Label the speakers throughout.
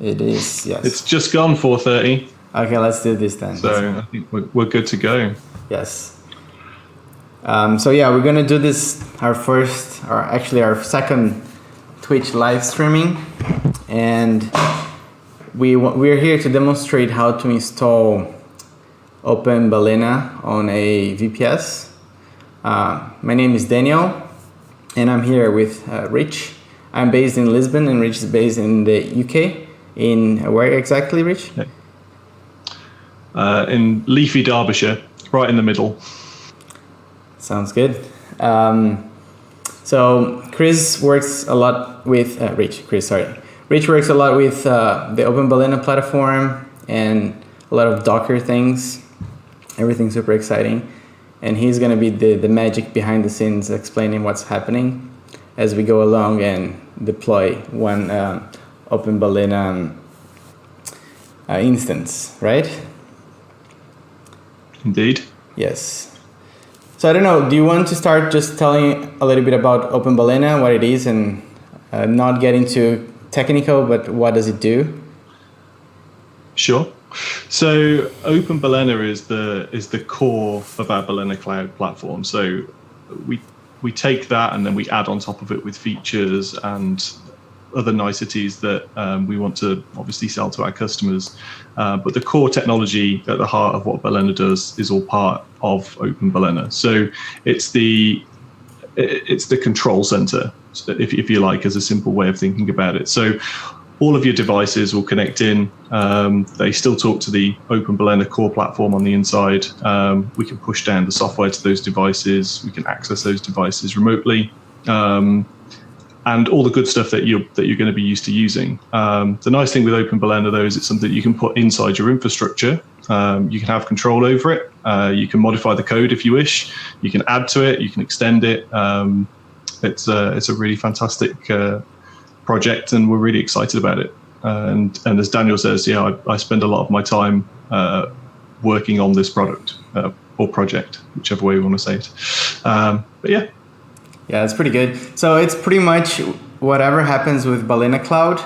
Speaker 1: It is, yes.
Speaker 2: It's just gone 4:30.
Speaker 1: Okay, let's do this then.
Speaker 2: So I think we're good to go.
Speaker 1: Yes. So yeah, we're gonna do this our second Twitch live streaming, and we're here to demonstrate how to install OpenBalena on a VPS. My name is Daniel, and I'm here with Rich. I'm based in Lisbon, and Rich is based in the UK. In where exactly, Rich?
Speaker 2: In leafy Derbyshire, right in the middle.
Speaker 1: Sounds good. So Chris works a lot with Rich works a lot with the OpenBalena platform and a lot of Docker things. Everything's super exciting, and he's gonna be the magic behind the scenes, explaining what's happening as we go along and deploy one OpenBalena instance, right?
Speaker 2: Indeed.
Speaker 1: Yes. So I don't know, do you want to start just telling a little bit about OpenBalena, what it is, and not get into technical, but what does it do?
Speaker 2: Sure. So OpenBalena is the core of our Balena Cloud platform. So we take that and then we add on top of it with features and other niceties that we want to obviously sell to our customers. But the core technology at the heart of what Balena does is all part of OpenBalena. So it's the control center, if you like, as a simple way of thinking about it. So all of your devices will connect in. They still talk to the OpenBalena core platform on the inside. We can push down the software to those devices. We can access those devices remotely. And all the good stuff that you're going to be used to using. The nice thing with OpenBalena, though, is it's something that you can put inside your infrastructure. You can have control over it. You can modify the code if you wish. You can add to it. You can extend it. It's a really fantastic project, and we're really excited about it. And as Daniel says, yeah, I spend a lot of my time working on this product or project, whichever way you want to say it. But yeah.
Speaker 1: Yeah, it's pretty good. So it's pretty much whatever happens with Balena Cloud.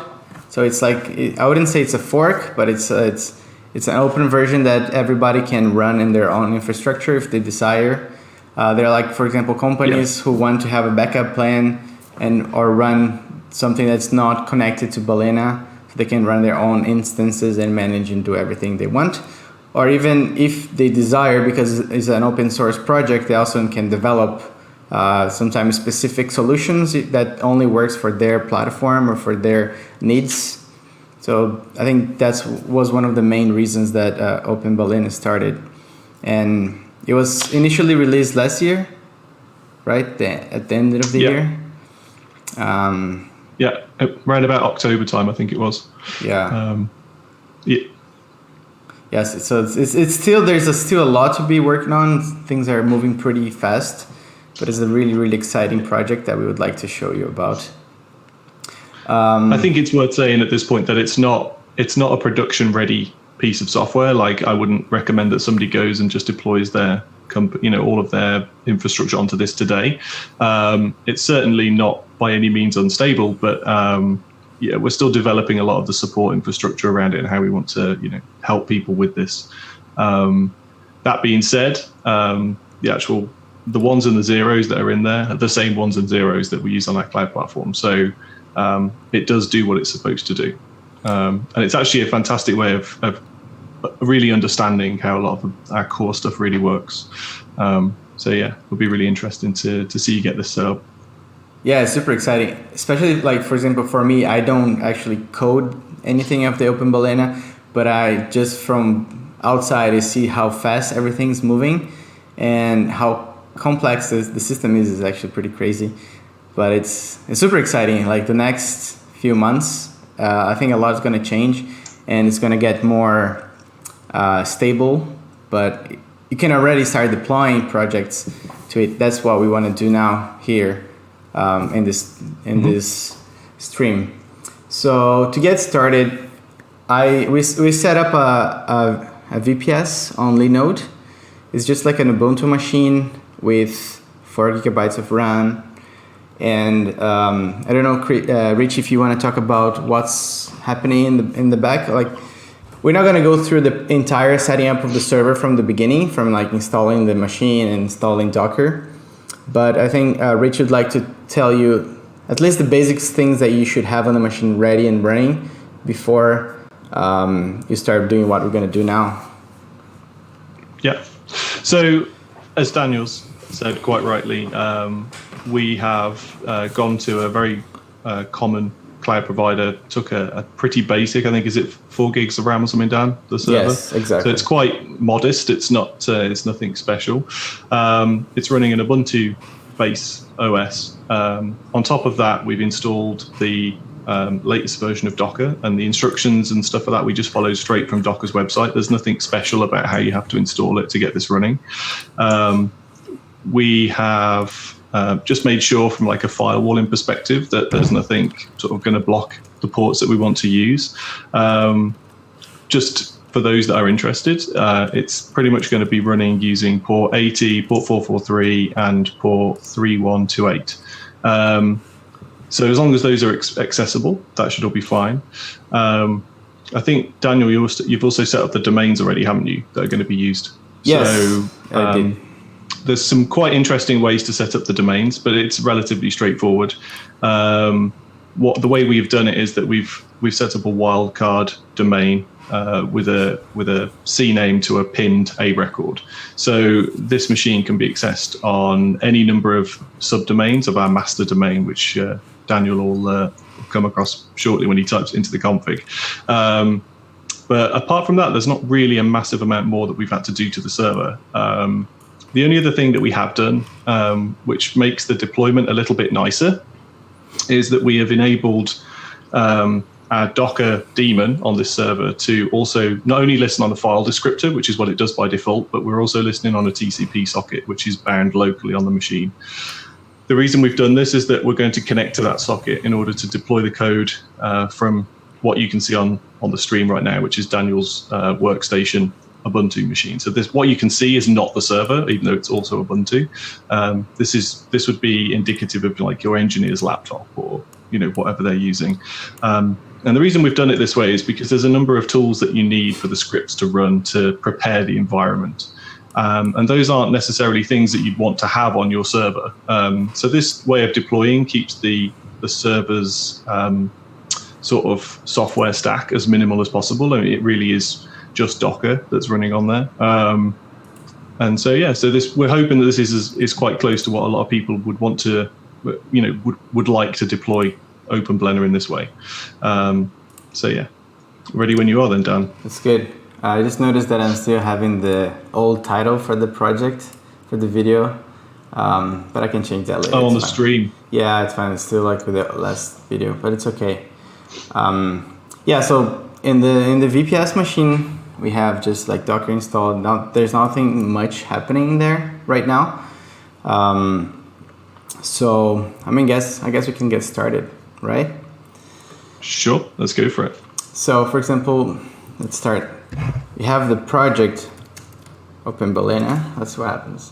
Speaker 1: So it's like, I wouldn't say it's a fork, but it's an open version that everybody can run in their own infrastructure if they desire. They're like, for example, companies who want to have a backup plan or run something that's not connected to Balena, so they can run their own instances and manage and do everything they want. Or even if they desire, because it's an open source project, they also can develop sometimes specific solutions that only works for their platform or for their needs. So I think that was one of the main reasons that OpenBalena started. And it was initially released last year, right? At the end of the year.
Speaker 2: Yeah, around about October time, I think it was.
Speaker 1: Yeah.
Speaker 2: Yeah.
Speaker 1: Yes, so it's still, there's still a lot to be working on. Things are moving pretty fast. But it's a really, really exciting project that we would like to show you about.
Speaker 2: I think it's worth saying at this point that it's not a production-ready piece of software. Like, I wouldn't recommend that somebody goes and just deploys their all of their infrastructure onto this today. It's certainly not by any means unstable, but yeah, we're still developing a lot of the support infrastructure around it and how we want to help people with this. That being said, the ones and the zeros that are in there are the same ones and zeros that we use on our cloud platform. So it does do what it's supposed to do. And it's actually a fantastic way of really understanding how a lot of our core stuff really works. So yeah, it'll be really interesting to see you get this set up.
Speaker 1: Yeah, it's super exciting. Especially, like, for example, for me, I don't actually code anything of the OpenBalena, but I just from outside I see how fast everything's moving and how complex the system is actually pretty crazy. But it's super exciting. Like, the next few months, I think a lot is going to change and it's going to get more stable, but you can already start deploying projects to it. That's what we want to do now here in this stream. So to get started, we set up a VPS on Linode. It's just like an Ubuntu machine with 4 gigabytes of RAM, And I don't know, Rich, if you want to talk about what's happening in the back. Like, we're not going to go through the entire setting up of the server from the beginning, from like installing the machine and installing Docker. But I think Rich would like to tell you at least the basic things that you should have on the machine ready and running before you start doing what we're going to do now.
Speaker 2: Yeah. So, as Daniel's said quite rightly, we have gone to a very common cloud provider, took a pretty basic, I think, is it 4 gigs of RAM or something, Dan, the server?
Speaker 1: Yes, exactly.
Speaker 2: So it's quite modest. It's not. It's nothing special. It's running an Ubuntu base OS. On top of that, we've installed the latest version of Docker, and the instructions and stuff like that we just follow straight from Docker's website. There's nothing special about how you have to install it to get this running. We have just made sure from like a firewalling perspective that there's nothing sort of going to block the ports that we want to use. Just for those that are interested, it's pretty much going to be running using port 80, port 443, and port 3128. So as long as those are accessible, that should all be fine. I think, Daniel, you've also set up the domains already, haven't you, that are going to be used?
Speaker 1: Yes,
Speaker 2: so,
Speaker 1: I did.
Speaker 2: There's some quite interesting ways to set up the domains, but it's relatively straightforward. The way we've done it is that we've set up a wildcard domain with a CNAME to a pinned A record. So this machine can be accessed on any number of subdomains of our master domain, which Daniel will come across shortly when he types into the config. But apart from that, there's not really a massive amount more that we've had to do to the server. The only other thing that we have done, which makes the deployment a little bit nicer, is that we have enabled our Docker daemon on this server to also not only listen on the file descriptor, which is what it does by default, but we're also listening on a TCP socket, which is bound locally on the machine. The reason we've done this is that we're going to connect to that socket in order to deploy the code from what you can see on the stream right now, which is Daniel's workstation Ubuntu machine. So what you can see is not the server, even though it's also Ubuntu. This would be indicative of like your engineer's laptop or whatever they're using. And the reason we've done it this way is because there's a number of tools that you need for the scripts to run to prepare the environment. And those aren't necessarily things that you'd want to have on your server. So this way of deploying keeps the server's sort of software stack as minimal as possible. I mean, it really is just Docker that's running on there. And so, yeah, so we're hoping that this is quite close to what a lot of people would want to, would like to deploy OpenBlender in this way. So, yeah, ready when you are then, Dan.
Speaker 1: That's good. I just noticed that I'm still having the old title for the project, for the video, but I can change that later.
Speaker 2: Oh, on
Speaker 1: it's
Speaker 2: the
Speaker 1: fine.
Speaker 2: stream.
Speaker 1: Yeah, it's fine. It's still like with the last video, but it's okay. Yeah, so in the VPS machine, we have just like Docker installed. Now there's nothing much happening there right now. So I guess we can get started, right?
Speaker 2: Sure, let's go for it.
Speaker 1: So for example, let's start. We have the project OpenBalena. That's what happens.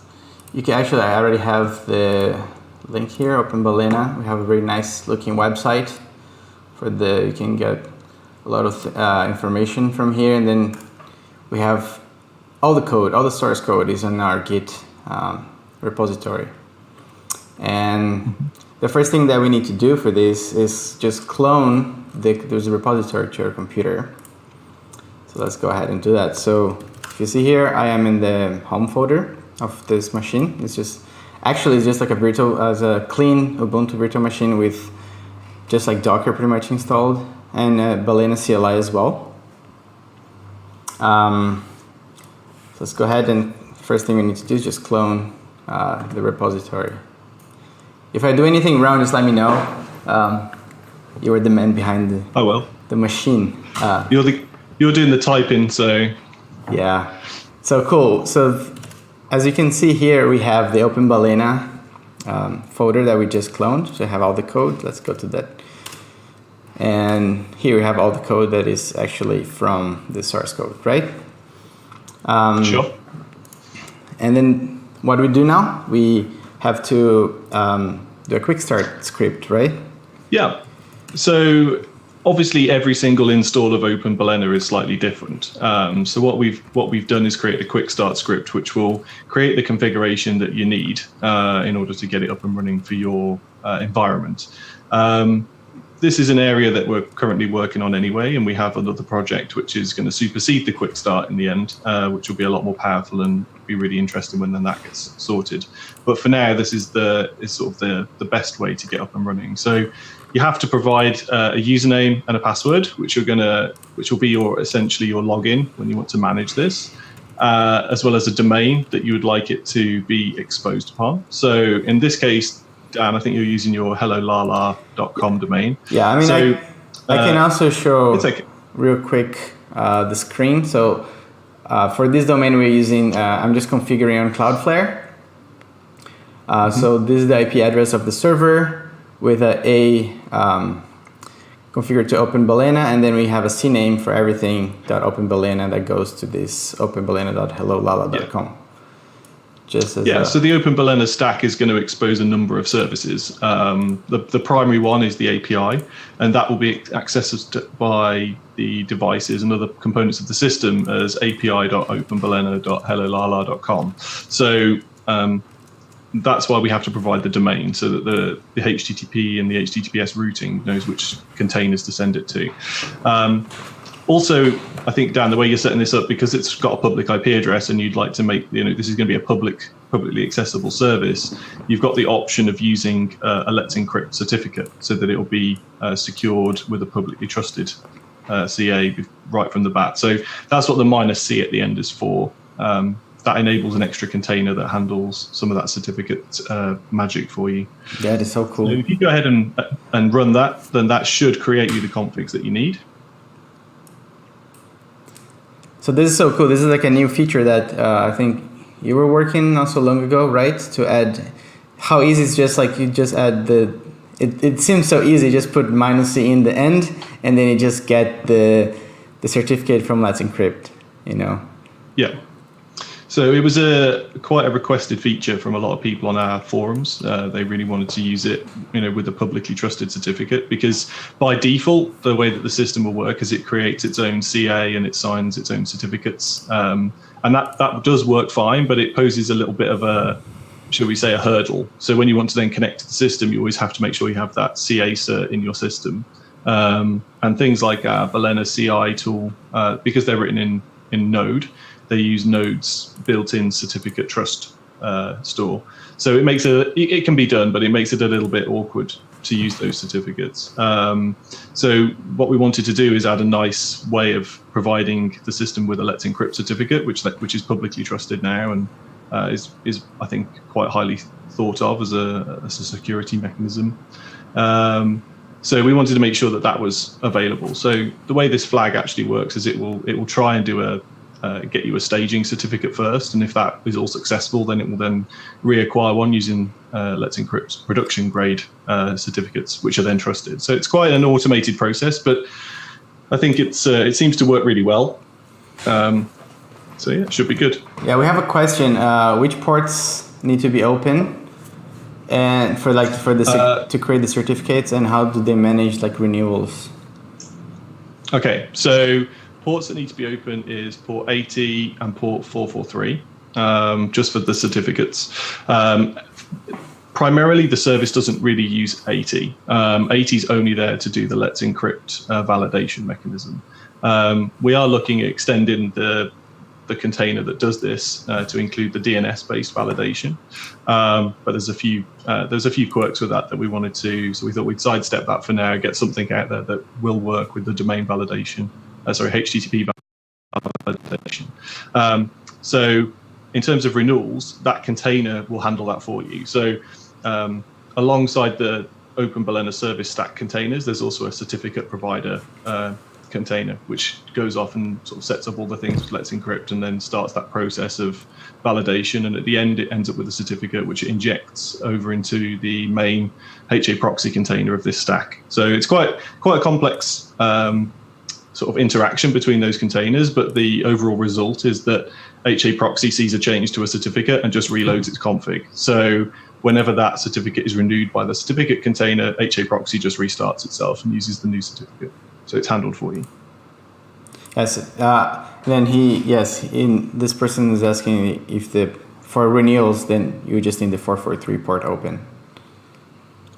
Speaker 1: You can actually, I already have the link here, OpenBalena. We have a very nice looking website you can get a lot of information from here, and then we have all the code, all the source code is in our Git repository. And the first thing that we need to do for this is just clone there's a repository to your computer. So let's go ahead and do that. So if you see here, I am in the home folder of this machine. It's just like a clean Ubuntu virtual machine with just like Docker pretty much installed, and Balena CLI as well. So let's go ahead, and first thing we need to do is just clone the repository. If I do anything wrong, just let me know. You were the man behind the machine.
Speaker 2: You're doing the typing, so
Speaker 1: yeah. So cool. So as you can see here, we have the OpenBalena folder that we just cloned. So I have all the code. Let's go to that. And here we have all the code that is actually from the source code, right?
Speaker 2: Sure.
Speaker 1: And then what we do now, we have to do a quick start script, right?
Speaker 2: Yeah. So obviously, every single install of OpenBalena is slightly different. So what we've done is create a quick start script, which will create the configuration that you need in order to get it up and running for your environment. This is an area that we're currently working on anyway, and we have another project which is going to supersede the quick start in the end, which will be a lot more powerful and be really interesting when then that gets sorted. But for now, this is sort of the best way to get up and running. So you have to provide a username and a password, which will be essentially your login when you want to manage this, as well as a domain that you would like it to be exposed upon. So in this case, Dan, I think you're using your hellolala.com domain.
Speaker 1: Yeah, I mean, I can also show real quick the screen. So for this domain, we're using, I'm just configuring on Cloudflare. So this is the IP address of the server with a configured to OpenBalena, and then we have a CNAME for everything .openbalena that goes to this openbalena.hellolala.com.
Speaker 2: Yeah. So the OpenBalena stack is going to expose a number of services. The primary one is the API, and that will be accessed by the devices and other components of the system as api.openbalena.hellolala.com. So that's why we have to provide the domain, so that the HTTP and the HTTPS routing knows which containers to send it to. Also, I think, Dan, the way you're setting this up, because it's got a public IP address and you'd like to make, this is going to be a publicly accessible service, you've got the option of using a Let's Encrypt certificate so that it will be secured with a publicly trusted CA right from the bat. So that's what the -C at the end is for. That enables an extra container that handles some of that certificate magic for you.
Speaker 1: That is so cool.
Speaker 2: So if you go ahead and run that, then that should create you the configs that you need.
Speaker 1: So this is so cool. This is like a new feature that I think you were working not so long ago, right? To add, how easy it's just like you just add it seems so easy, just put -C in the end, and then you just get the certificate from Let's Encrypt,
Speaker 2: Yeah. So it was quite a requested feature from a lot of people on our forums. They really wanted to use it, with a publicly trusted certificate, because by default, the way that the system will work is it creates its own CA and it signs its own certificates. And that does work fine, but it poses a little bit of a, shall we say, a hurdle. So when you want to then connect to the system, you always have to make sure you have that CA cert in your system. And things like our Balena CI tool, because they're written in Node, they use Node's built-in certificate trust store. So it can be done, but it makes it a little bit awkward to use those certificates. So what we wanted to do is add a nice way of providing the system with a Let's Encrypt certificate, which is publicly trusted now and is I think quite highly thought of as a security mechanism. So we wanted to make sure that was available. So the way this flag actually works is it will try and do get you a staging certificate first, and if that is all successful, then it will then reacquire one using Let's Encrypt production grade certificates, which are then trusted. So it's quite an automated process, but I think it seems to work really well. So yeah, it should be good.
Speaker 1: Yeah, we have a question. Which ports need to be open, and to create the certificates, and how do they manage renewals?
Speaker 2: Okay, so ports that need to be open is port 80 and port 443, just for the certificates. Primarily, the service doesn't really use 80. 80 is only there to do the Let's Encrypt validation mechanism. We are looking at extending the container that does this to include the DNS-based validation, but there's a few quirks with that we wanted to. So we thought we'd sidestep that for now, get something out there that will work with the domain validation. HTTP validation. So in terms of renewals, that container will handle that for you. So alongside the OpenBalena service stack containers, there's also a certificate provider container, which goes off and sort of sets up all the things with Let's Encrypt and then starts that process of validation. And at the end, it ends up with a certificate, which it injects over into the main HA proxy container of this stack. So it's quite a complex sort of interaction between those containers, but the overall result is that HA proxy sees a change to a certificate and just reloads its config. So whenever that certificate is renewed by the certificate container, HA proxy just restarts itself and uses the new certificate. So it's handled for you.
Speaker 1: Yes. Then this person is asking if for renewals, then you just need the 443 port open.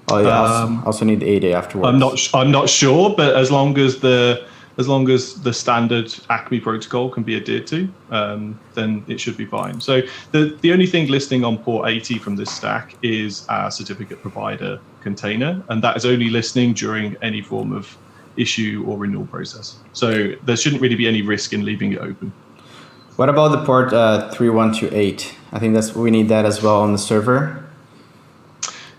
Speaker 1: Oh, yeah, also need the 8A afterwards.
Speaker 2: I'm not sure, but as long as the standard Acme protocol can be adhered to, then it should be fine. So the only thing listing on port 80 from this stack is our certificate provider container, and that is only listening during any form of issue or renewal process. So there shouldn't really be any risk in leaving it open.
Speaker 1: What about the port 3128? I think we need that as well on the server.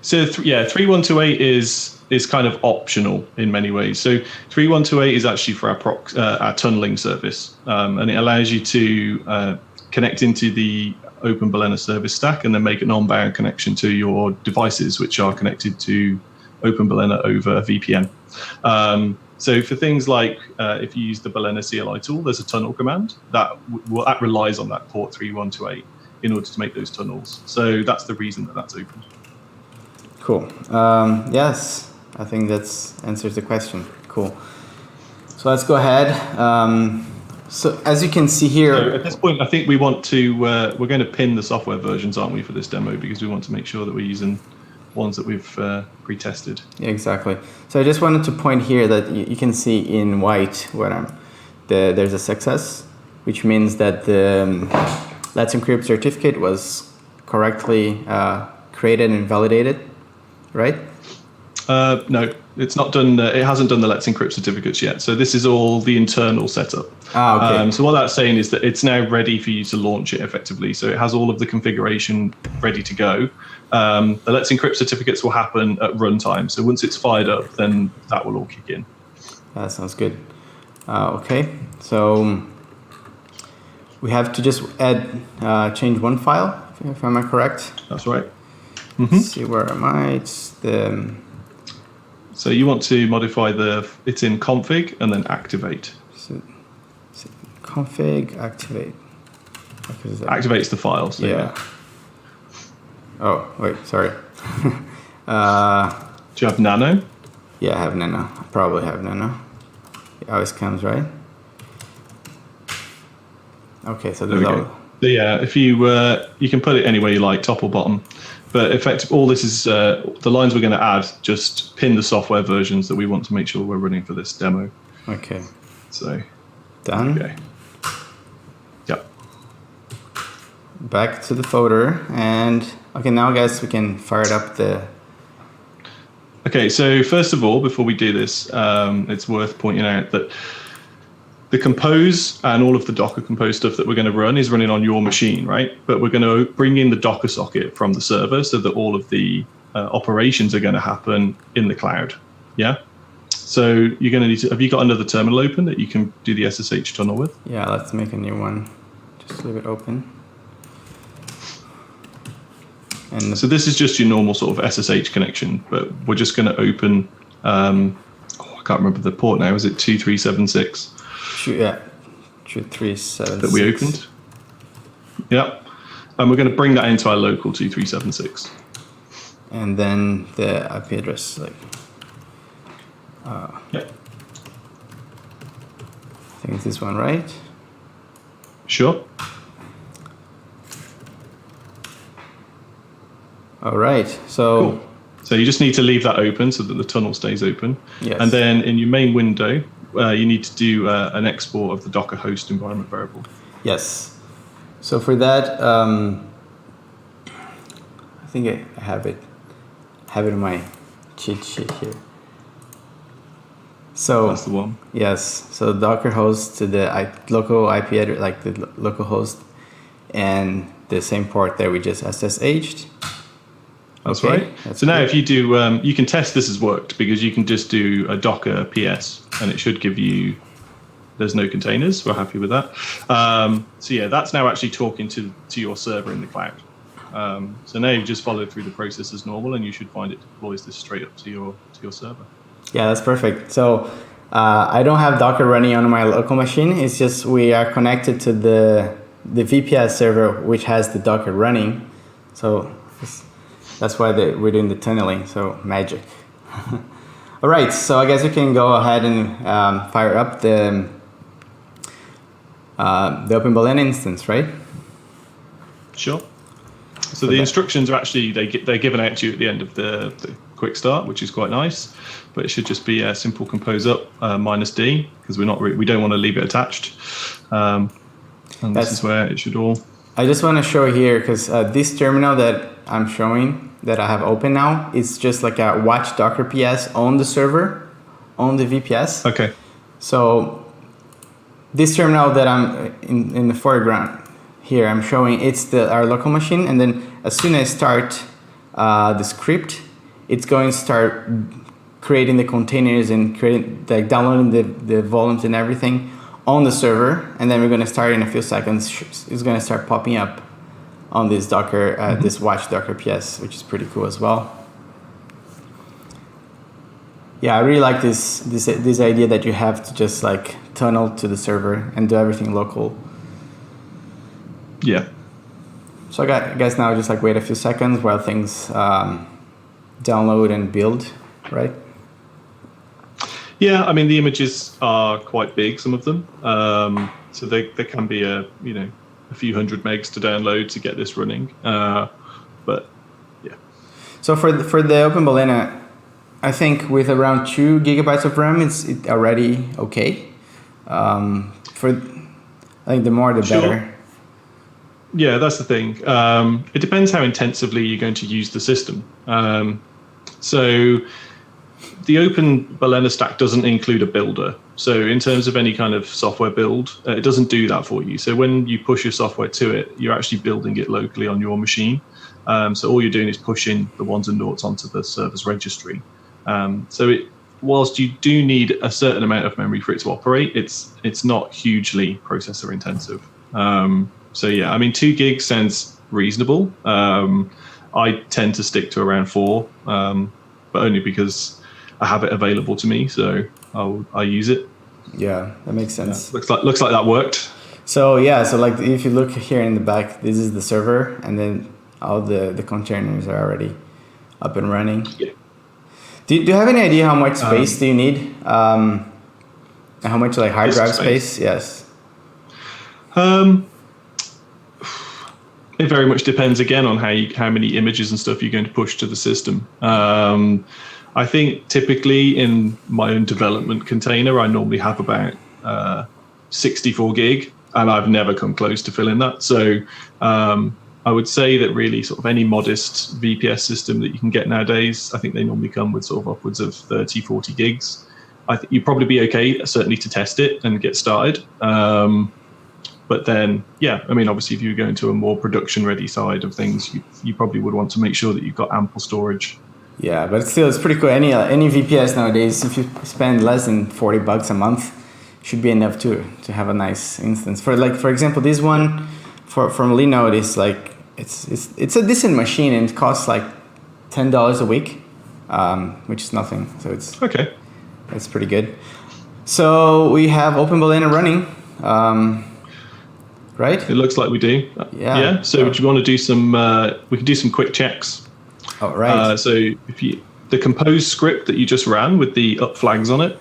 Speaker 2: So 3128 is kind of optional in many ways. So 3128 is actually for our tunneling service, and it allows you to connect into the Open Balena service stack and then make an on-bound connection to your devices, which are connected to Open Balena over VPN. So for things like if you use the Balena CLI tool, there's a tunnel command that relies on that port 3128 in order to make those tunnels. So that's the reason that that's open.
Speaker 1: Cool. Yes, I think that answers the question. Cool. So let's go ahead. So as you can see here,
Speaker 2: so at this point, I think we want to we're going to pin the software versions, aren't we, for this demo, because we want to make sure that we're using ones that we've pre-tested.
Speaker 1: Yeah, exactly. So I just wanted to point here that you can see in white where there's a success, which means that the Let's Encrypt certificate was correctly created and validated, right?
Speaker 2: No, it's not done. It hasn't done the Let's Encrypt certificates yet. So this is all the internal setup.
Speaker 1: Okay.
Speaker 2: So what that's saying is that it's now ready for you to launch it effectively. So it has all of the configuration ready to go. The Let's Encrypt certificates will happen at runtime. So once it's fired up, then that will all kick in.
Speaker 1: That sounds good. Okay, so we have to just change one file, if am I correct?
Speaker 2: That's right.
Speaker 1: Let's see, where am I? It's the...
Speaker 2: So you want to modify it's in config and then activate.
Speaker 1: So config, activate.
Speaker 2: Activates the file. So
Speaker 1: yeah. Oh, wait, sorry.
Speaker 2: Do you have Nano?
Speaker 1: Yeah, I have Nano. I probably have Nano. It always comes, right? Okay, so there's all...
Speaker 2: So yeah, if you can put it anywhere you like, top or bottom. But effectively, all this is the lines we're going to add. Just pin the software versions that we want to make sure we're running for this demo.
Speaker 1: Okay.
Speaker 2: So
Speaker 1: done.
Speaker 2: Okay. Yep.
Speaker 1: Back to the folder, and okay, now guys, we can fire it up the.
Speaker 2: Okay, so first of all, before we do this, it's worth pointing out that the Compose and all of the Docker Compose stuff that we're going to run is running on your machine, right? But we're going to bring in the Docker socket from the server so that all of the operations are going to happen in the cloud. Yeah. So you're going to need to. Have you got another terminal open that you can do the SSH tunnel with?
Speaker 1: Yeah, let's make a new one. Just leave it open. And
Speaker 2: so this is just your normal sort of SSH connection, but we're just going to open. I can't remember the port now. Is it 2376?
Speaker 1: Yeah, 2376.
Speaker 2: That we opened. Yep. And we're going to bring that into our local 2376.
Speaker 1: And then the IP address, like.
Speaker 2: Yep.
Speaker 1: I think it's this one, right?
Speaker 2: Sure.
Speaker 1: All right. So.
Speaker 2: Cool. So you just need to leave that open so that the tunnel stays open.
Speaker 1: Yes.
Speaker 2: And then in your main window, you need to do an export of the Docker host environment variable.
Speaker 1: Yes. So for that, I think I have it. I have it in my cheat sheet here. So
Speaker 2: that's the one.
Speaker 1: Yes. So Docker host to the local IP address, like the local host, and the same port that we just SSH'd.
Speaker 2: That's
Speaker 1: okay,
Speaker 2: right. That's so now if you do, you can test this has worked because you can just do a Docker PS and it should give you, there's no containers. We're happy with that. So yeah, that's now actually talking to your server in the cloud. So now you've just followed through the process as normal and you should find it deploys this straight up to your server. Yeah,
Speaker 1: that's perfect. So I don't have Docker running on my local machine. It's just we are connected to the VPS server, which has the Docker running. So That's why we're doing the tunneling. So magic. All right, so I guess we can go ahead and fire up the OpenBalena instance, right?
Speaker 2: Sure. So the instructions are actually they're given out to you at the end of the quick start, which is quite nice. But it should just be a simple compose up -D, because we don't want to leave it attached. And this is where it should all.
Speaker 1: I just want to show here because this terminal that I'm showing that I have open now is just like a watch Docker PS on the server, on the VPS.
Speaker 2: Okay.
Speaker 1: So this terminal that I'm in the foreground here, I'm showing it's our local machine, and then as soon as I start the script, it's going to start creating the containers and downloading the volumes and everything on the server, and then we're going to start in a few seconds. It's going to start popping up on this Docker, this watch Docker PS, which is pretty cool as well. Yeah, I really like this idea that you have to just like tunnel to the server and do everything local.
Speaker 2: Yeah.
Speaker 1: So I guess now just like wait a few seconds while things download and build, right?
Speaker 2: Yeah, I mean the images are quite big, some of them. So there can be a few hundred megs to download to get this running. But yeah.
Speaker 1: So for the OpenBalena, I think with around 2 gigabytes of RAM, it's already okay. I think the more the better.
Speaker 2: Yeah, that's the thing. It depends how intensively you're going to use the system. So the OpenBalena stack doesn't include a builder. So in terms of any kind of software build, it doesn't do that for you. So when you push your software to it, you're actually building it locally on your machine. So all you're doing is pushing the ones and noughts onto the server's registry. Whilst you do need a certain amount of memory for it to operate, it's not hugely processor intensive. So yeah, I mean 2 gigs sounds reasonable. I tend to stick to around 4, but only because I have it available to me, so I use it.
Speaker 1: Yeah, that makes sense.
Speaker 2: Yeah, looks like that worked.
Speaker 1: So yeah, so like if you look here in the back, this is the server, and then all the containers are already up and running.
Speaker 2: Yeah.
Speaker 1: Do you have any idea how much space do you need? How much like hard drive space? Yes.
Speaker 2: It very much depends again on how many images and stuff you're going to push to the system. I think typically in my own development container, I normally have about 64 gig, and I've never come close to filling that. So I would say that really sort of any modest VPS system that you can get nowadays, I think they normally come with sort of upwards of 30, 40 gigs. I think you'd probably be okay, certainly to test it and get started. But then, yeah, I mean, obviously, if you go into a more production-ready side of things, you probably would want to make sure that you've got ample storage.
Speaker 1: Yeah, but still, it's pretty cool. Any VPS nowadays, if you spend less than $40 a month, should be enough to have a nice instance. For example, this one from Linode is like it's a decent machine, and it costs like $10 a week, which is nothing. So it's
Speaker 2: okay.
Speaker 1: It's pretty good. So we have OpenBalena running. Right?
Speaker 2: It looks like we do. Yeah. So do you want to do some? We can do some quick checks.
Speaker 1: Oh, right.
Speaker 2: So the compose script that you just ran with the up flags on it,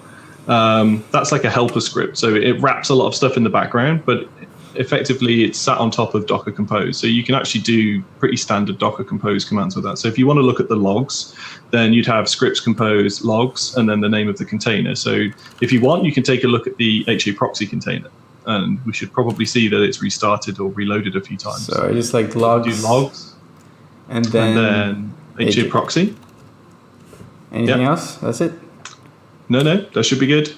Speaker 2: that's like a helper script. So it wraps a lot of stuff in the background, but effectively it's sat on top of Docker Compose. So you can actually do pretty standard Docker Compose commands with that. So if you want to look at the logs, then you'd have scripts compose logs and then the name of the container. So if you want, you can take a look at the HA proxy container. And we should probably see that it's restarted or reloaded a few times.
Speaker 1: So I just like logs.
Speaker 2: Do logs.
Speaker 1: And then
Speaker 2: HA proxy.
Speaker 1: Anything else? That's it?
Speaker 2: No, that should be good.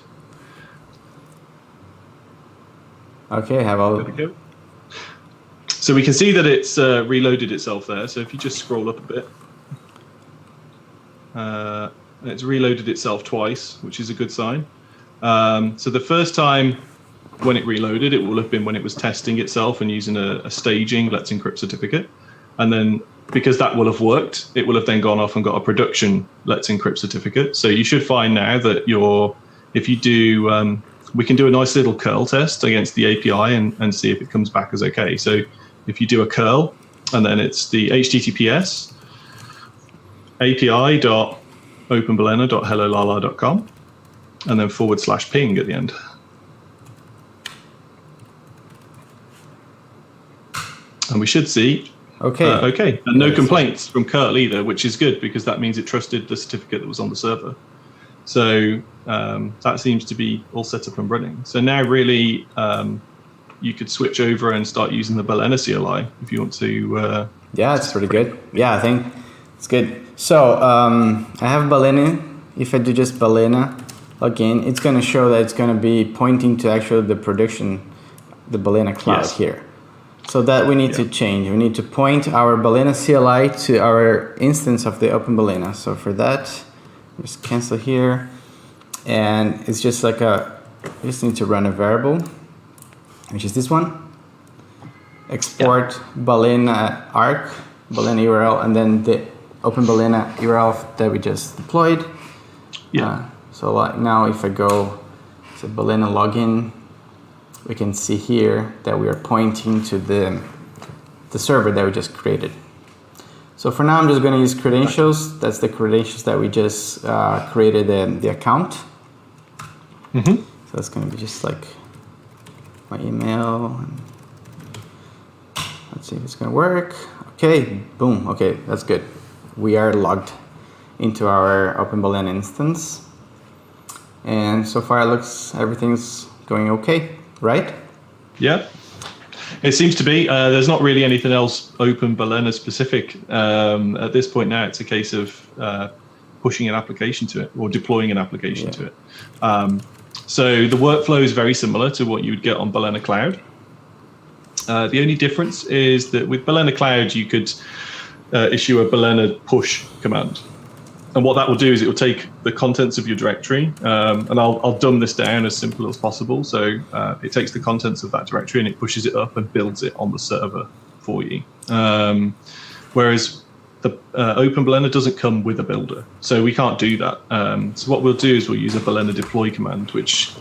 Speaker 1: Okay, have all.
Speaker 2: There we go. So we can see that it's reloaded itself there. So if you just scroll up a bit, it's reloaded itself twice, which is a good sign. So the first time when it reloaded, it will have been when it was testing itself and using a staging Let's Encrypt certificate. And then because that will have worked, it will have then gone off and got a production Let's Encrypt certificate. So you should find now that if you do, we can do a nice little curl test against the API and see if it comes back as okay. So if you do a curl and then it's the HTTPS api.openbalena.hellolala.com and then /ping at the end. And we should see okay, and no complaints from Kurt either, which is good because that means it trusted the certificate that was on the server. So that seems to be all set up and running. So now really you could switch over and start using the Balena CLI if you want to.
Speaker 1: Yeah, it's pretty good. Yeah, I think it's good. So I have Balena. If I do just Balena login, it's going to show that it's going to be pointing to actually the production, the Balena cloud here. So that we need to change. We need to point our Balena CLI to our instance of the Open Balena. So for that, just cancel here. And it's just like we just need to run a variable, which is this one. Export Balena arc, Balena URL, and then the Open Balena URL that we just deployed. So like now if I go to Balena login, we can see here that we are pointing to the server that we just created. So for now, I'm just going to use credentials. That's the credentials that we just created the account. So that's going to be just like my email. Let's see if it's going to work. Okay, boom. Okay, that's good. We are logged into our Open Balena instance. And so far, everything's going okay. Right?
Speaker 2: Yeah, it seems to be. There's not really anything else Open Balena specific. At this point now, it's a case of pushing an application to it or deploying an application to it. So the workflow is very similar to what you would get on Balena Cloud. The only difference is that with Balena Cloud, you could issue a Balena push command. And what that will do is it will take the contents of your directory, and I'll dumb this down as simple as possible. So it takes the contents of that directory and it pushes it up and builds it on the server for you. Whereas the Open Balena doesn't come with a builder, so we can't do that. So what we'll do is we'll use a Balena deploy command, which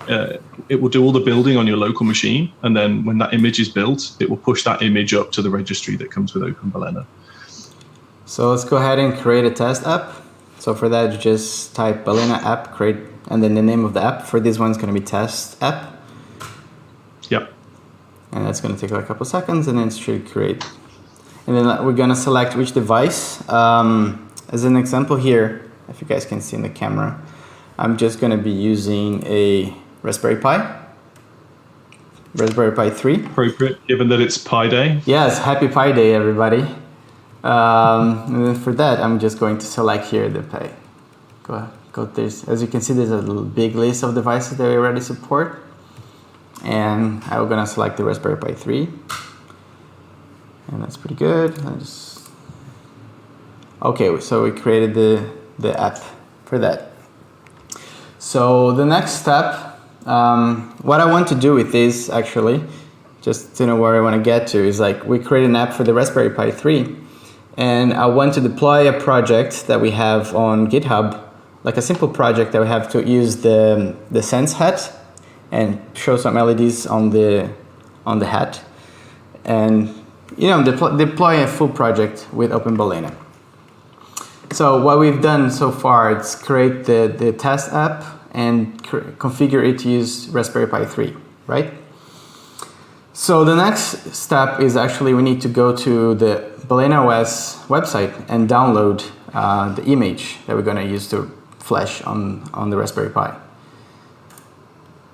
Speaker 2: it will do all the building on your local machine, and then when that image is built, it will push that image up to the registry that comes with Open Balena.
Speaker 1: So let's go ahead and create a test app. So for that, you just type Balena app, create, and then the name of the app. For this one, it's going to be test app.
Speaker 2: Yep.
Speaker 1: And that's going to take like a couple seconds, and then it should create. And then we're going to select which device. As an example here, if you guys can see in the camera, I'm just going to be using a Raspberry Pi 3.
Speaker 2: Appropriate, given that it's Pi Day.
Speaker 1: Yes, happy Pi Day, everybody. And then for that, I'm just going to select here the Pi. As you can see, there's a big list of devices that we already support. And I'm going to select the Raspberry Pi 3. And that's pretty good. Okay, so we created the app for that. So the next step, what I want to do with this actually, just to know where I want to get to, is like we create an app for the Raspberry Pi 3. And I want to deploy a project that we have on GitHub, like a simple project that we have to use the Sense hat and show some LEDs on the hat, and deploy a full project with Open Balena. So what we've done so far is create the test app and configure it to use Raspberry Pi 3, right? So the next step is actually we need to go to the Balena OS website and download the image that we're going to use to flash on the Raspberry Pi.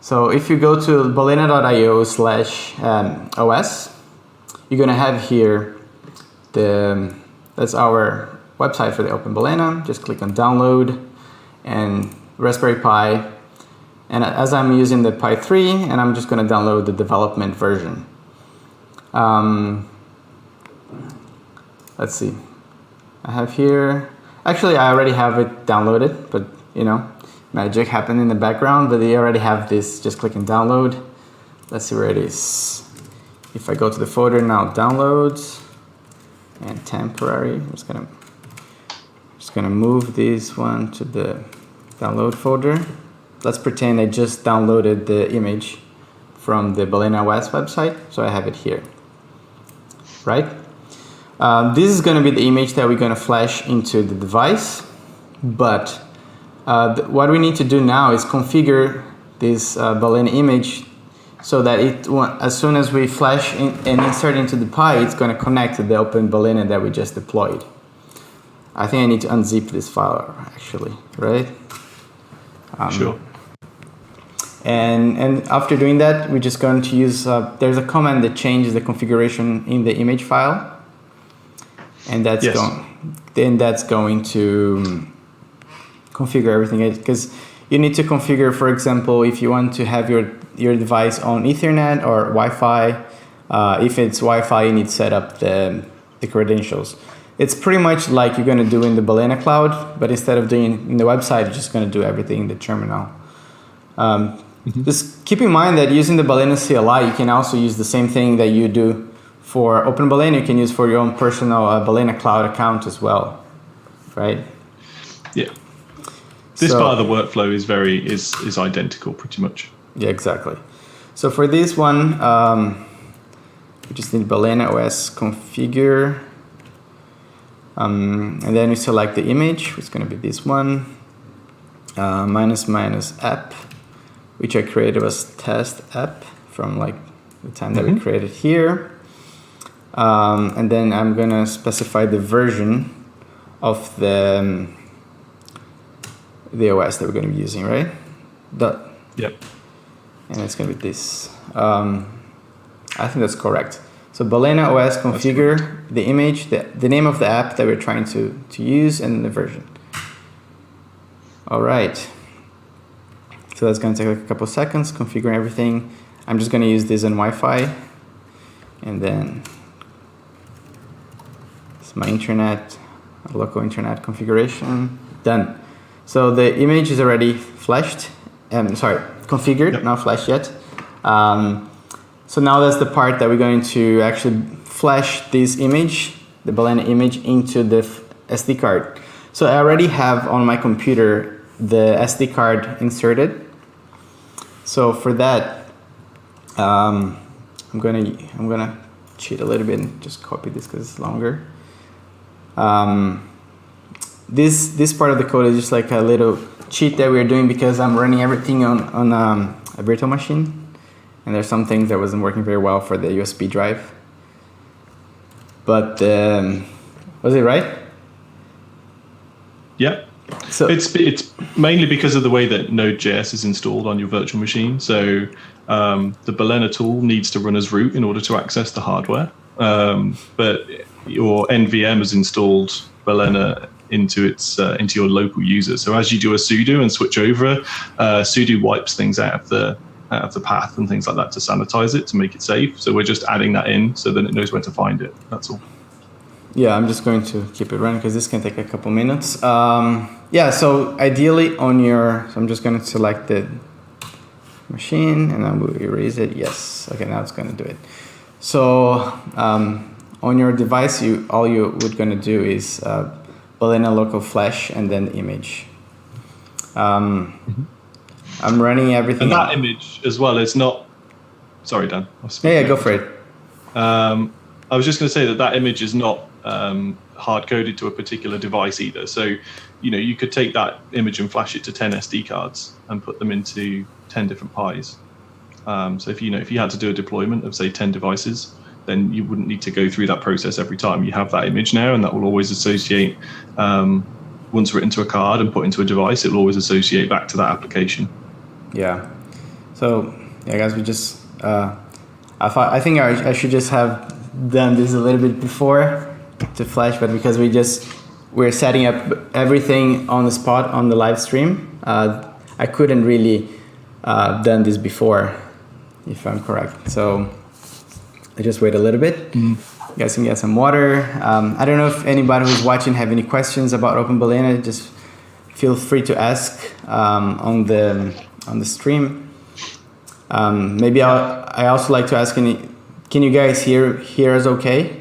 Speaker 1: So if you go to balena.io/os, you're going to have here that's our website for the Open Balena. Just click on download and Raspberry Pi. And as I'm using the Pi 3, and I'm just going to download the development version. Let's see. I have here, actually I already have it downloaded, but magic happened in the background, but they already have this. Just click and download. Let's see where it is. If I go to the folder now, downloads and temporary, I'm just gonna move this one to the download folder. Let's pretend I just downloaded the image from the Balena OS website, so I have it here, right? This is going to be the image that we're going to flash into the device, but what we need to do now is configure this Balena image so that as soon as we flash and insert into the Pi, it's going to connect to the Open Balena that we just deployed. I think I need to unzip this file actually, right?
Speaker 2: Sure.
Speaker 1: And after doing that, we're just going to use, there's a command that changes the configuration in the image file. And that's going to configure everything, because you need to configure, for example, if you want to have your device on Ethernet or Wi-Fi. If it's Wi-Fi, you need to set up the credentials. It's pretty much like you're going to do in the Balena Cloud, but instead of doing in the website, you're just going to do everything in the terminal. Just keep in mind that using the Balena CLI, you can also use the same thing that you do for Open Balena. You can use for your own personal Balena Cloud account as well, right?
Speaker 2: Yeah. This part of the workflow is identical pretty much.
Speaker 1: Yeah, exactly. So for this one, we just need Balena OS configure. And then we select the image, which is going to be this one, -- app, which I created was test app from like the time that we created here. And then I'm going to specify the version of the OS that we're going to be using, right?
Speaker 2: Yep.
Speaker 1: And it's going to be this. I think that's correct. So Balena OS configure, the image, the name of the app that we're trying to use, and the version. All right. So that's going to take like a couple seconds, configuring everything. I'm just going to use this on Wi-Fi. And then it's my internet, local internet configuration. Done. So the image is already flashed. Configured, not flashed yet. So now that's the part that we're going to actually flash this image, the Balena image, into the SD card. So I already have on my computer the SD card inserted. So for that, I'm gonna cheat a little bit and just copy this because it's longer. This part of the code is just like a little cheat that we're doing because I'm running everything on a virtual machine. And there's some things that wasn't working very well for the USB drive. But was it right?
Speaker 2: Yeah.
Speaker 1: So
Speaker 2: it's mainly because of the way that Node.js is installed on your virtual machine. So the Balena tool needs to run as root in order to access the hardware. But your NVM has installed Balena into your local user. So as you do a sudo and switch over, sudo wipes things out of the path and things like that to sanitize it, to make it safe. So we're just adding that in so that it knows where to find it. That's all.
Speaker 1: Yeah, I'm just going to keep it running because this can take a couple minutes. Yeah, so ideally so I'm just going to select the machine and then we'll erase it. Yes, okay, now it's going to do it. So on your device, all you would going to do is Balena local flash and then image. I'm running everything.
Speaker 2: And that image as well is not. Sorry, Dan.
Speaker 1: Yeah, go for it.
Speaker 2: I was just going to say that image is not hard coded to a particular device either. So, you could take that image and flash it to 10 SD cards and put them into 10 different Pis. So if you had to do a deployment of say 10 devices, then you wouldn't need to go through that process every time. You have that image now, and that will always associate. Once written to a card and put into a device, it will always associate back to that application.
Speaker 1: Yeah. So yeah, guys, we just I think I should just have done this a little bit before to flash, but because we're setting up everything on the spot on the live stream, I couldn't really done this before, if I'm correct. So I just wait a little bit. You guys can get some water. I don't know if anybody who's watching have any questions about Open Balena. Just feel free to ask on the stream. Maybe I also like to ask can you guys hear us okay?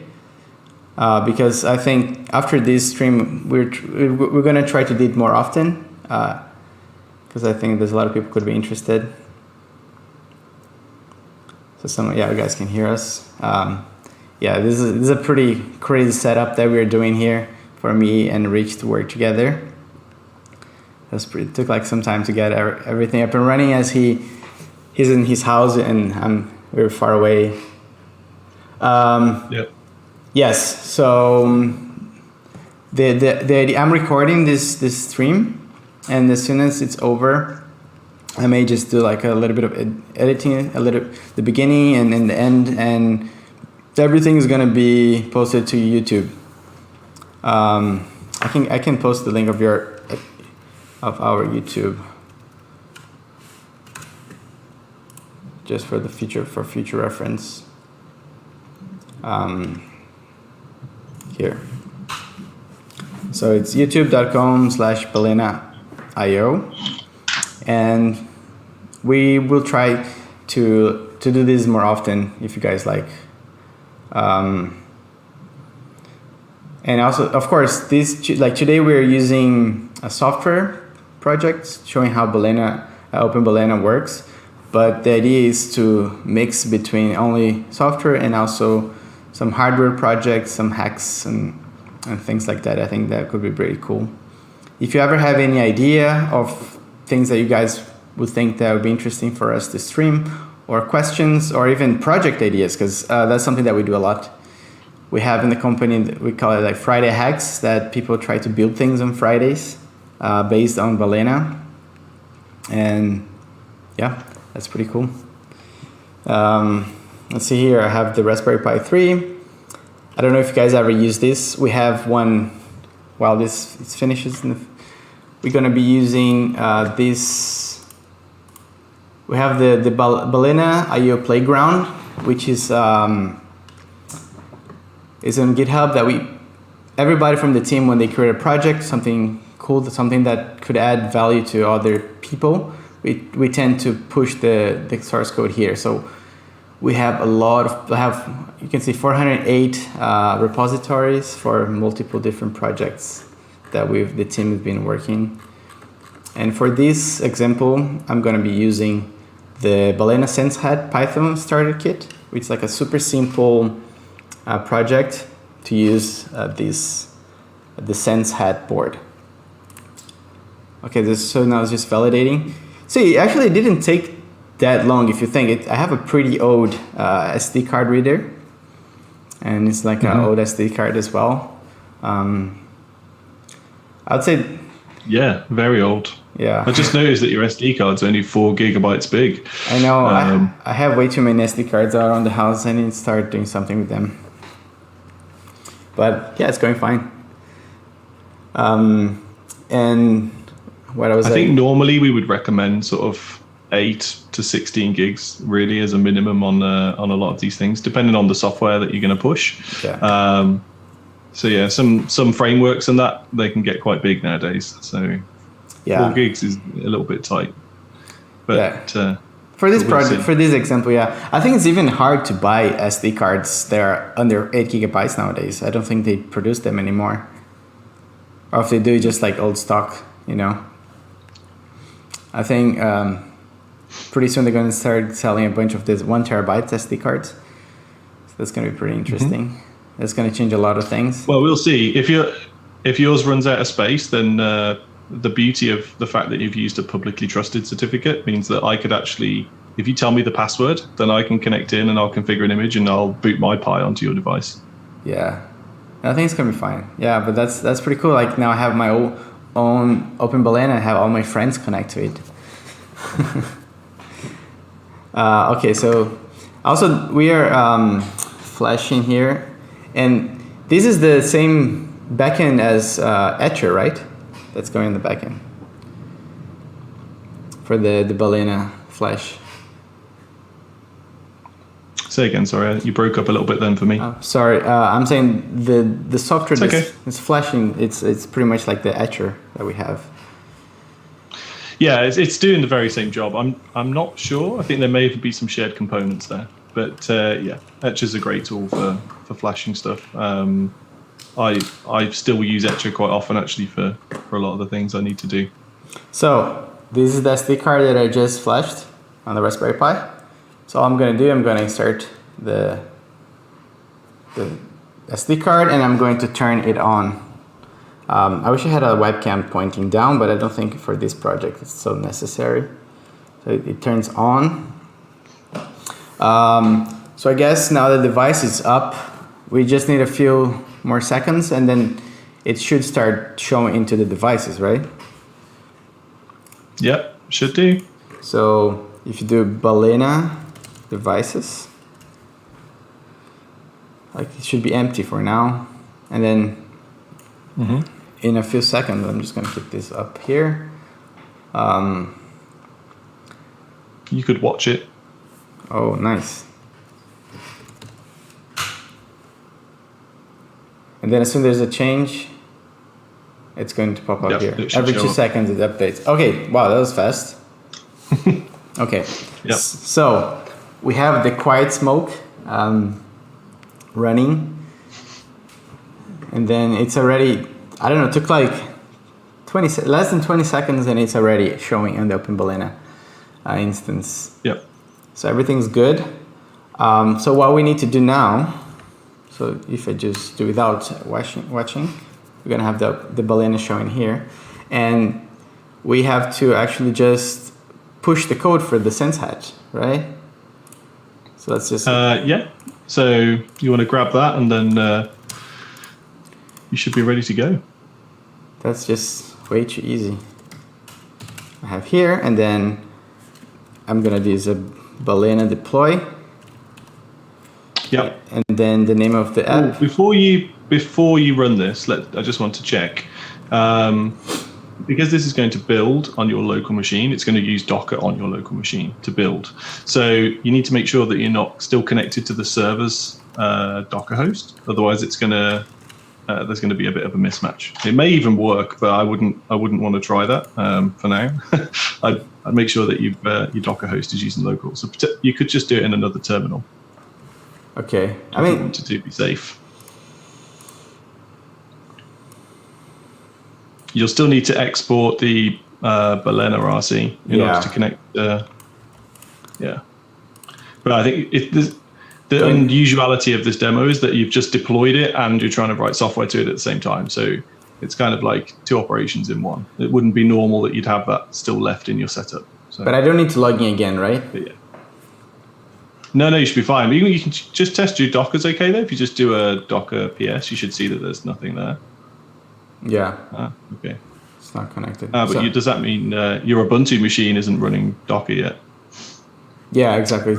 Speaker 1: Because I think after this stream we're gonna try to do it more often because I think there's a lot of people could be interested. So you guys can hear us. yeah, this is a pretty crazy setup that we're doing here for me and Rich to work together. It took like some time to get everything up and running, as he's in his house and we're far away.
Speaker 2: Yep.
Speaker 1: Yes, so I'm recording this stream, and as soon as it's over, I may just do like a little bit of editing, the beginning and then the end, and everything is gonna be posted to YouTube. I can post the link of our YouTube just for future reference. Here. So it's youtube.com/balena.io, and we will try to do this more often if you guys like. And also, of course, today we're using a software project showing how Open Balena works, but the idea is to mix between only software and also some hardware projects, some hacks and things like that. I think that could be pretty cool. If you ever have any idea of things that you guys would think that would be interesting for us to stream, or questions, or even project ideas, because that's something that we do a lot. We have in the company, we call it like Friday hacks, that people try to build things on Fridays based on Balena. And yeah, that's pretty cool. Let's see here, I have the Raspberry Pi 3. I don't know if you guys ever use this. We have one, while this finishes, we're gonna be using this. We have the Balena IO Playground, which is on GitHub, that everybody from the team, when they create a project, something cool, something that could add value to other people, we tend to push the source code here. So we have you can see 408 repositories for multiple different projects that the team has been working. And for this example, I'm going to be using the Balena SenseHat Python starter kit, which is like a super simple project to use the SenseHat board. Okay, so now it's just validating. See, actually it didn't take that long if you think it. I have a pretty old SD card reader, and it's like an old SD card as well. I'd say,
Speaker 2: yeah, very old.
Speaker 1: Yeah.
Speaker 2: I just noticed that your SD card's only 4 gigabytes big.
Speaker 1: I know. I have way too many SD cards around the house. I need to start doing something with them. But yeah, it's going fine. And what I think
Speaker 2: normally we would recommend sort of 8 to 16 gigs really as a minimum on a lot of these things, depending on the software that you're going to push.
Speaker 1: Yeah.
Speaker 2: So yeah, some frameworks and that, they can get quite big nowadays. So
Speaker 1: yeah,
Speaker 2: 4 gigs is a little bit tight. But
Speaker 1: for this project, for this example, yeah, I think it's even hard to buy SD cards that are under 8 gigabytes nowadays. I don't think they produce them anymore. Or if they do, just like old stock, you know. I think pretty soon they're going to start selling a bunch of these 1 terabyte SD cards. So that's going to be pretty interesting. Mm-hmm. That's going to change a lot of things.
Speaker 2: Well, we'll see. If yours runs out of space, then the beauty of the fact that you've used a publicly trusted certificate means that I could actually, if you tell me the password, then I can connect in and I'll configure an image and I'll boot my Pi onto your device.
Speaker 1: Yeah, I think it's going to be fine. Yeah, but that's pretty cool. Like now I have my own Open Balena. I have all my friends connect to it. Okay, so also we are flashing here, and this is the same backend as Etcher, right? That's going in the backend for the Balena Flash.
Speaker 2: Say again, sorry, you broke up a little bit then for me.
Speaker 1: Sorry, I'm saying the software
Speaker 2: that's
Speaker 1: is flashing. It's pretty much like the Etcher that we have.
Speaker 2: Yeah, it's doing the very same job. I'm not sure. I think there may be some shared components there, but yeah, Etcher's a great tool for flashing stuff. I still use Etcher quite often actually for a lot of the things I need to do.
Speaker 1: So this is the SD card that I just flashed on the Raspberry Pi. So all I'm going to do, I'm going to insert the the SD card, and I'm going to turn it on. I wish I had a webcam pointing down, but I don't think for this project it's so necessary. So it turns on. So I guess now the device is up. We just need a few more seconds, and then it should start showing into the devices, right?
Speaker 2: Yep, should do.
Speaker 1: So if you do Balena devices, like it should be empty for now, and then in a few seconds, I'm just gonna keep this up here.
Speaker 2: You could watch it.
Speaker 1: Oh, nice. And then as soon as there's a change, it's going to pop up
Speaker 2: Yep,
Speaker 1: here.
Speaker 2: it should
Speaker 1: Every
Speaker 2: show
Speaker 1: 2
Speaker 2: up.
Speaker 1: seconds it updates. Okay, wow, that was fast. Okay,
Speaker 2: Yep.
Speaker 1: So we have the quiet smoke running. And then it's already, I don't know, it took like less than 20 seconds and it's already showing in the OpenBalena instance.
Speaker 2: Yep.
Speaker 1: So everything's good. So what we need to do now, so if I just do without watching, we're gonna have the Balena showing here. And we have to actually just push the code for the sense hatch, right? So let's just...
Speaker 2: Yeah. So you want to grab that and then you should be ready to go.
Speaker 1: That's just way too easy. I have here, and then I'm gonna use a Balena deploy.
Speaker 2: Yep.
Speaker 1: And then the name of the app.
Speaker 2: Before you run this, I just want to check. Because this is going to build on your local machine, it's going to use Docker on your local machine to build. So you need to make sure that you're not still connected to the server's Docker host. Otherwise, it's going to there's going to be a bit of a mismatch. It may even work, but I wouldn't want to try that for now. I'd make sure that your Docker host is using local. So you could just do it in another terminal.
Speaker 1: Okay.
Speaker 2: I mean, want to be safe. You'll still need to export the Balena RC in order to connect. Yeah. But I think the unusuality of this demo is that you've just deployed it and you're trying to write software to it at the same time. So it's kind of like 2 operations in one. It wouldn't be normal that you'd have that still left in your setup. So,
Speaker 1: but I don't need to log in again, right?
Speaker 2: yeah. No, you should be fine. But you can just test your Docker's okay though. If you just do a Docker PS, you should see that there's nothing there.
Speaker 1: Yeah.
Speaker 2: Okay.
Speaker 1: It's not connected.
Speaker 2: But does that mean your Ubuntu machine isn't running Docker yet?
Speaker 1: Yeah, exactly.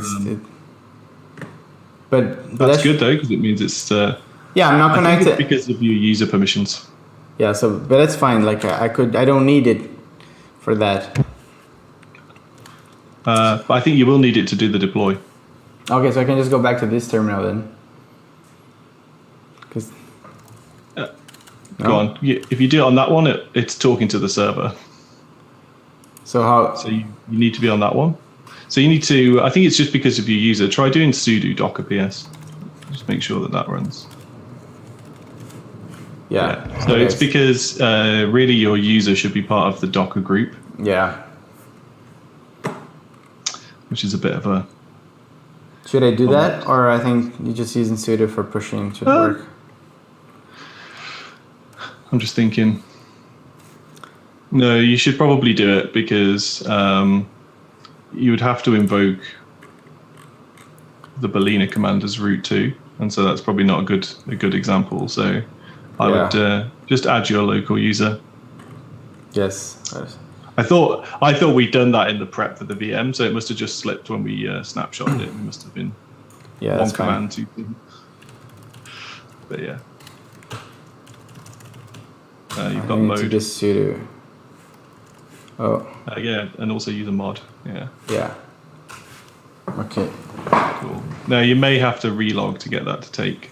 Speaker 1: But
Speaker 2: that's good though, because it means it's.
Speaker 1: Yeah, I'm not connected.
Speaker 2: I think it's because of your user permissions.
Speaker 1: Yeah, but that's fine. Like I don't need it for that.
Speaker 2: But I think you will need it to do the deploy.
Speaker 1: Okay, so I can just go back to this terminal then.
Speaker 2: Go on. If you do it on that one, it's talking to the server.
Speaker 1: So how?
Speaker 2: So you need to be on that one. So you need to. I think it's just because of your user. Try doing sudo docker ps. Just make sure that runs.
Speaker 1: Yeah.
Speaker 2: So it's because really your user should be part of the Docker group.
Speaker 1: Yeah.
Speaker 2: Which is a bit of a.
Speaker 1: Should I do that, or I think you're just using sudo for pushing should work?
Speaker 2: I'm just thinking. No, you should probably do it because you would have to invoke the Balena command as root too, and so that's probably not a good example. So I would just add your local user.
Speaker 1: Yes.
Speaker 2: I thought we'd done that in the prep for the VM, so it must have just slipped when we snapshotted it. It must have been one command too. But yeah. You've got mode.
Speaker 1: To just sudo. Oh.
Speaker 2: Yeah, and also use a mod. Yeah.
Speaker 1: Yeah. Okay.
Speaker 2: Cool. Now you may have to relog to get that to take.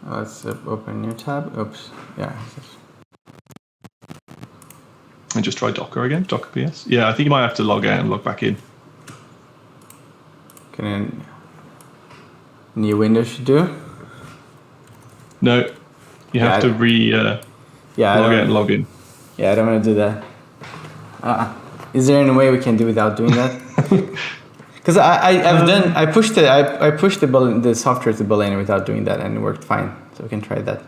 Speaker 1: Let's open new tab. Oops. Yeah.
Speaker 2: And just try Docker again. Docker PS. Yeah, I think you might have to log out and log back in.
Speaker 1: Can a new window should do?
Speaker 2: No. You have to log out and log in.
Speaker 1: Yeah, I don't want to do that. Is there any way we can do without doing that? Because I pushed the software to Balena without doing that, and it worked fine. So we can try that.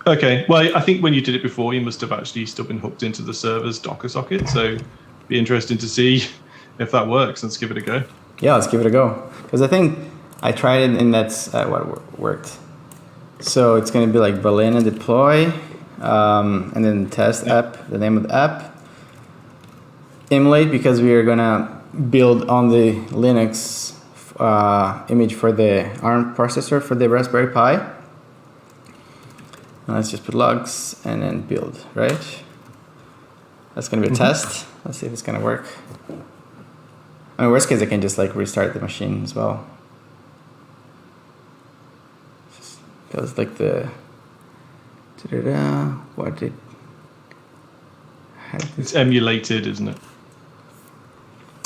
Speaker 2: Okay. Well, I think when you did it before, you must have actually still been hooked into the server's Docker socket. So it'd be interesting to see if that works. Let's give it a go.
Speaker 1: Yeah, let's give it a go. Because I think I tried it and that's what worked. So it's going to be like Balena deploy, and then test app, the name of the app. Emulate, because we are going to build on the Linux image for the ARM processor for the Raspberry Pi. And let's just put logs and then build, right? That's going to be a test. Let's see if it's going to work. I mean, worst case, I can just like restart the machine as well. Just goes like the what did
Speaker 2: it's emulated, isn't it?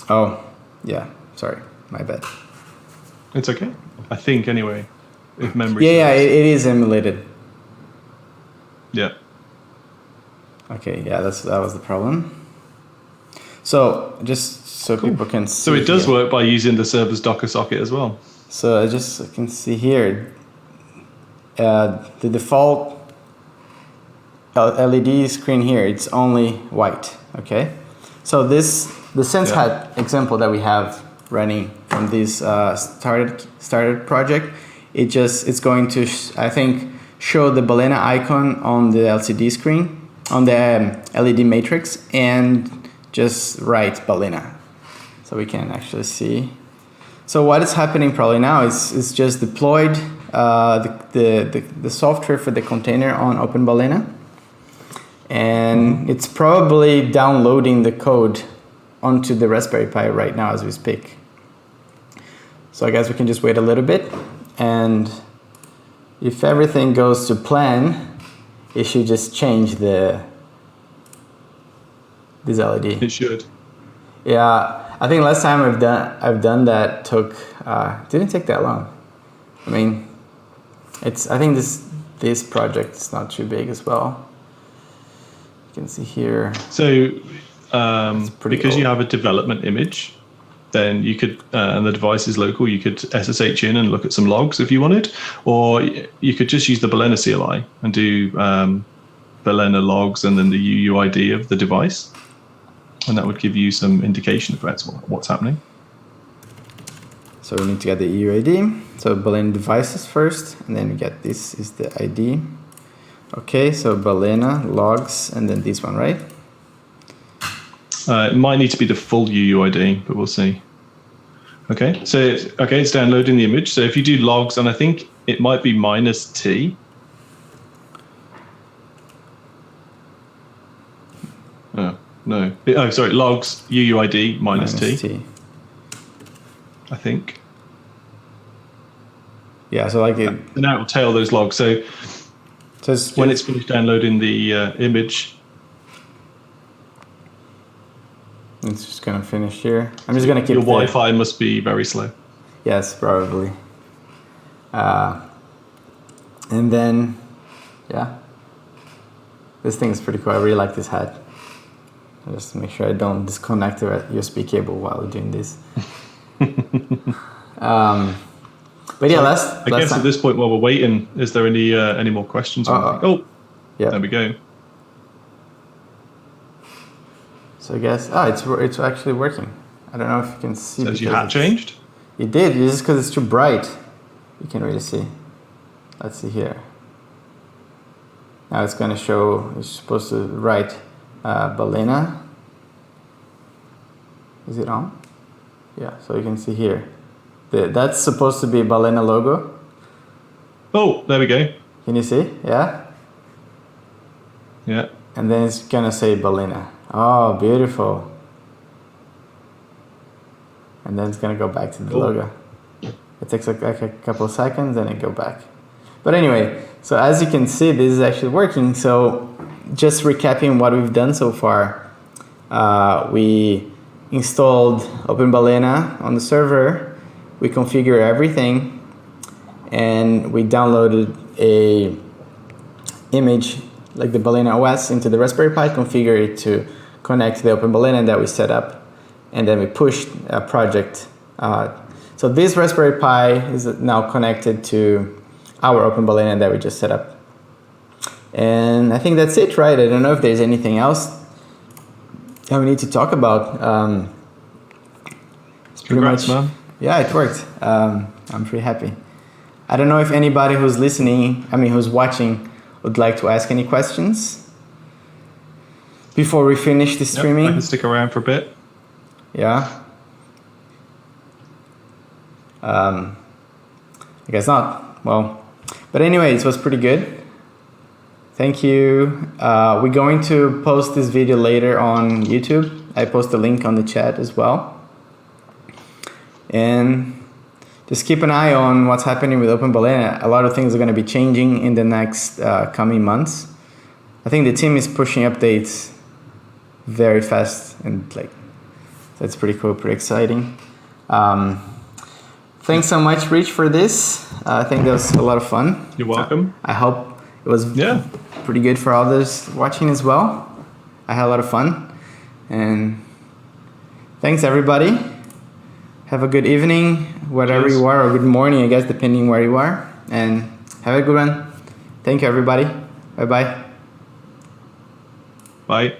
Speaker 1: Oh, yeah. Sorry, my bad.
Speaker 2: It's okay. I think anyway. If memory.
Speaker 1: Yeah, it is emulated.
Speaker 2: Yeah.
Speaker 1: Okay, yeah, that was the problem. So just so people can see.
Speaker 2: So it does work by using the server's Docker socket as well.
Speaker 1: So I can see here the default LED screen here, it's only white. Okay, so the SenseHat example that we have running from this started project, it's going to I think show the Balena icon on the LCD screen, on the LED matrix, and just write Balena. So we can actually see. So what is happening probably now is just deployed the software for the container on OpenBalena, and it's probably downloading the code onto the Raspberry Pi right now as we speak. So I guess we can just wait a little bit, and if everything goes to plan, it should just change this LED.
Speaker 2: It should.
Speaker 1: Yeah, I think last time I've done that didn't take that long. I mean, I think this project is not too big as well. You can see here.
Speaker 2: So because
Speaker 1: old.
Speaker 2: you have a development image, then you could, and the device is local, you could SSH in and look at some logs if you wanted, or you could just use the Balena CLI and do Balena logs and then the UUID of the device. And that would give you some indication of what's happening.
Speaker 1: So we need to get the UUID. So Balena devices first, and then we get this is the ID. Okay, so Balena logs, and then this one, right?
Speaker 2: It might need to be the full UUID, but we'll see. Okay, so it's downloading the image. So if you do logs, and I think it might be -T. No. Oh, sorry. Logs UUID -T. I think.
Speaker 1: Yeah. So like it.
Speaker 2: And now it will tail those logs. So when it's finished downloading the image,
Speaker 1: it's just gonna finish here. I'm just gonna keep
Speaker 2: your Wi-Fi must be very slow.
Speaker 1: Yes, probably. And then, yeah. This thing is pretty cool. I really like this hat. Just to make sure I don't disconnect the USB cable while doing this. But yeah,
Speaker 2: I guess at this point while we're waiting, is there any more questions? Oh, yeah. There we go.
Speaker 1: So I guess it's actually working. I don't know if you can see.
Speaker 2: Has your hat changed?
Speaker 1: It did. It's just because it's too bright. You can really see. Let's see here. Now it's going to show. It's supposed to write Balena. Is it on? Yeah. So you can see here. That's supposed to be Balena logo.
Speaker 2: Oh, there we go.
Speaker 1: Can you see? Yeah.
Speaker 2: Yeah.
Speaker 1: And then it's gonna say Balena. Oh, beautiful. And then it's gonna go back to the logo. It takes like a couple of seconds, then it go back. But anyway, so as you can see, this is actually working. So just recapping what we've done so far, we installed OpenBalena on the server. We configure everything, and we downloaded a image like the Balena OS into the Raspberry Pi, configure it to connect to the OpenBalena that we set up, and then we pushed a project. So this Raspberry Pi is now connected to our OpenBalena that we just set up. And I think that's it, right? I don't know if there's anything else that we need to talk about. It's pretty
Speaker 2: Congrats,
Speaker 1: much,
Speaker 2: man.
Speaker 1: yeah, it worked. I'm pretty happy. I don't know if anybody who's who's watching would like to ask any questions before we finish the streaming.
Speaker 2: Yep, I can stick around for a bit.
Speaker 1: Yeah. I guess not. Well, but anyway, it was pretty good. Thank you. We're going to post this video later on YouTube. I post the link on the chat as well. And just keep an eye on what's happening with OpenBalena. A lot of things are going to be changing in the next coming months. I think the team is pushing updates very fast, and that's pretty cool, pretty exciting. Thanks so much, Rich, for this. I think that was a lot of fun.
Speaker 2: You're welcome.
Speaker 1: I hope it was pretty good for others watching as well. I had a lot of fun. And thanks, everybody. Have a good evening, wherever you are, or good morning, I guess, depending where you are. And have a good one. Thank you, everybody. Bye-bye.
Speaker 2: Bye.